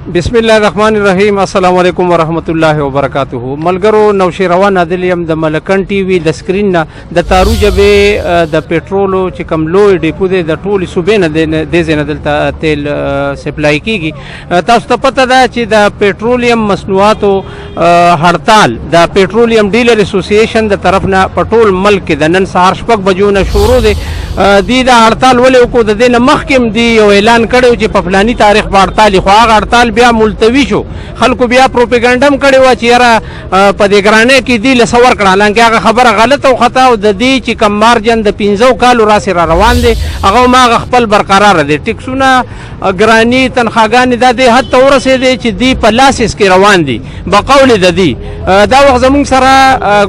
बिस्मिल्लाहिर्रहमानिर्रहीम अस्सलाम वालेकुम वरहमतुल्लाहि वबरकातुहू मलगरो नौशेरवा नादिलियम द मलकन टीवी द स्क्रीन ना द तारू जबे the petrol چې کم لوی ډیپو دی د ټولې صوبې نه د زینه دلته تیل سپلای کیږي تاسو ته پته ده چې د پټرولیم مصنوعاتو هړتال د پټرولیم ډیلر اسوسییشن د طرف نه په ټول ملک د نن سهار شپږ بجو نه شروع دی د هړتال ولې وکړو د دې نه مخکې دی یو اعلان کړی چې په فلاني تاریخ په هړتال خو هغه هړتال بیا ملتوی شو خلکو بیا پروپاګاندا کړي و چې یاره په دې ګرانه کې دی لسور کړه لکه هغه خبره غلطه او خطا او د دې چې کم مارجن د 15 کالو را سره روان دي هغه ما خپل برقرار دي ټیکسونه ګرانی تنخواګان د دې حد ته ورسېدي چې دی په لاسس کې روان دي بقول د دې دا وخت زموږ سره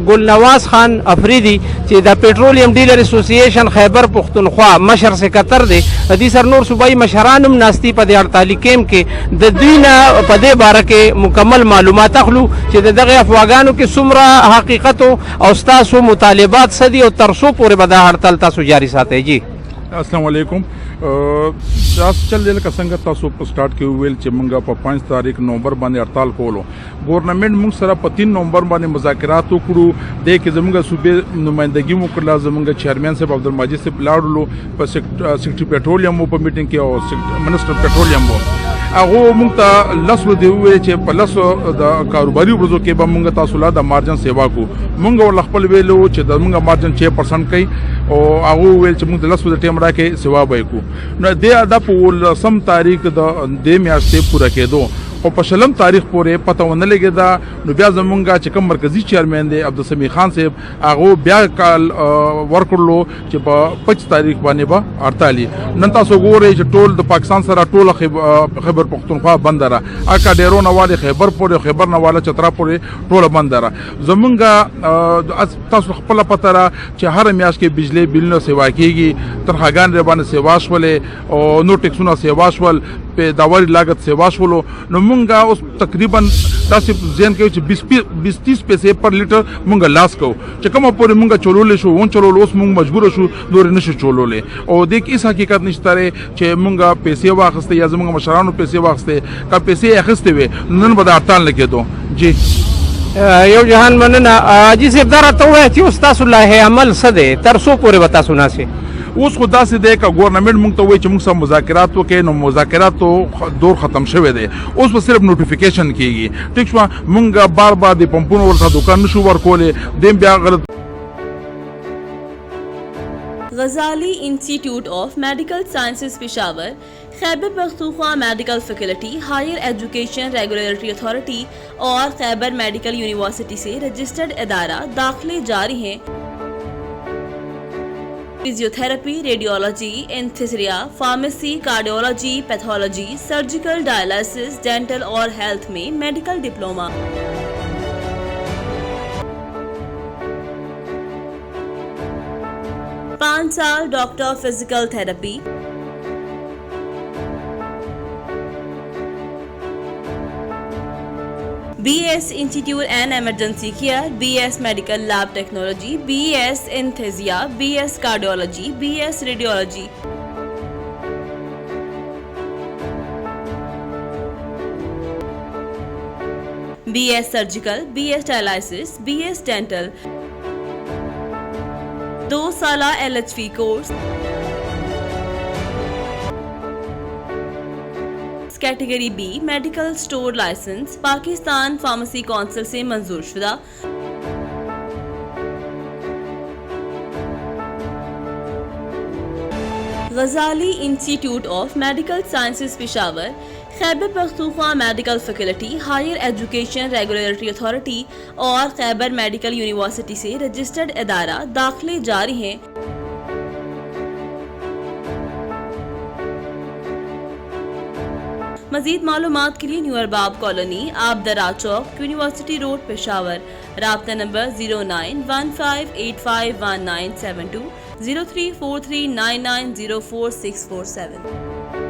ګل نواز خان افریدي چې د پټرولیم ډیلر اسوسییشن خیبر پختونخوا مشر سکرټر دی د دې سر نور صوبایي مشرانم ناستی په دې 48 کېم کې د دینه په دې باره کې مکمل معلومات اخلو چې دغه افواګانو کې څومره حقیقت او تاسو مطالبات سدي او ترسو پورې به دا هړتال تاسو جاری ساتي جی السلام علیکم تاسو چل دل څنګه تاسو په سٹارټ کې ویل چې موږ په 5 تاریخ نومبر باندې هړتال کولو ګورنمنت موږ سره په 3 نومبر باندې مذاکرات وکړو د کې زموږ صوبې نمائندګي وکړه زموږ چیرمن صاحب عبدالمجید صاحب لاړلو په سیکټری پټرولیم په میټینګ کې او منسٹر پټرولیم هغه موږ ته لاسو دی ویل چې په لاسو د کاروباري ورځو کې به موږ تاسو لا د مارجن سیوا کو موږ ول خپل ویلو چې د موږ مارجن 6% کوي او هغه ویل چې موږ د لاسو د ټیم راکې سیوا به کو نو د ادا په سم تاریخ د میاشتې پوره کېدو او په شلم تاریخ پورې پته ونه لګیدا نو بیا زمونږه چې کوم مرکزی چیرمن دی عبدالسمی خان صاحب هغه بیا کال ورکړلو چې په 5 تاریخ باندې به هړتال نن تاسو ګورئ چې ټول د پاکستان سره ټول خیبر پختونخوا بند را اکا ډیرو نواله خیبر پورې خیبر نواله چترا پورې ټول بند را زمونږه تاسو خپل پته را چې هر میاشت کې بجلی بل نو سیوا کیږي تنخواګان باندې سیوا شولې او نو ټیکسونه سیوا شول په داوري لاګت سیوا شولو نو مونږه اوس تقریبا تاسو ځین کې چې 20-30 پیسې پر لیټر مونږه لاس کو چې کومه پورې مونږه چولول شو ون چولول اوس مونږ مجبور شو نور نشو چولولې او د کیس حقیقت نشته چې مونږه پیسې واخسته یا زمونږ مشرانو پیسې واخسته کا پیسې اخسته وي نن به هړتال لګیدو جی یو جهان مننه اجي صاحب دا راته وایي چې تاسو له عمل څه دی تر څو پورې به تاسو ناسي اوس خو داسې دی که ګورنمنت موږ ته وایي چې موږ سره مذاکرات وکړي نو مذاکراتو دور ختم شوی دی اوس به صرف نوټیفیکیشن کیږي ټیک شو موږ بار بار د پمپونو ورته دوکان نشو ورکولی دیم بیا غلط غزالی institute of medical sciences Peshawar Khyber Pakhtunkhwa medical faculty higher education regulatory authority और खैबर मेडिकल यूनिवर्सिटी से रजिस्टर्ड इदारा दाखिले जारी हैं physiotherapy radiology anaesthesia pharmacy cardiology pathology surgical dialysis dental और हेल्थ में मेडिकल डिप्लोमा 5 साल doctor physical therapy BS institute and emergency care BS medical lab technology BS anaesthesia BS cardiology BS radiology BS surgical BS dialysis BS dental 2 साला LHV course category B medical store licence Pakistan pharmacy council से मंजूर शुदा Ghazali institute of medical sciences Peshawar Khyber Pakhtunkhwa medical faculty higher education regulatory authority और Khyber medical university से registered इदारा दाखिले जारी हैं मजीद मालूमात के लिए new Arbab colony Abdara Chowk university road Peshawar राब्ता नंबर 0915851972 0343990447।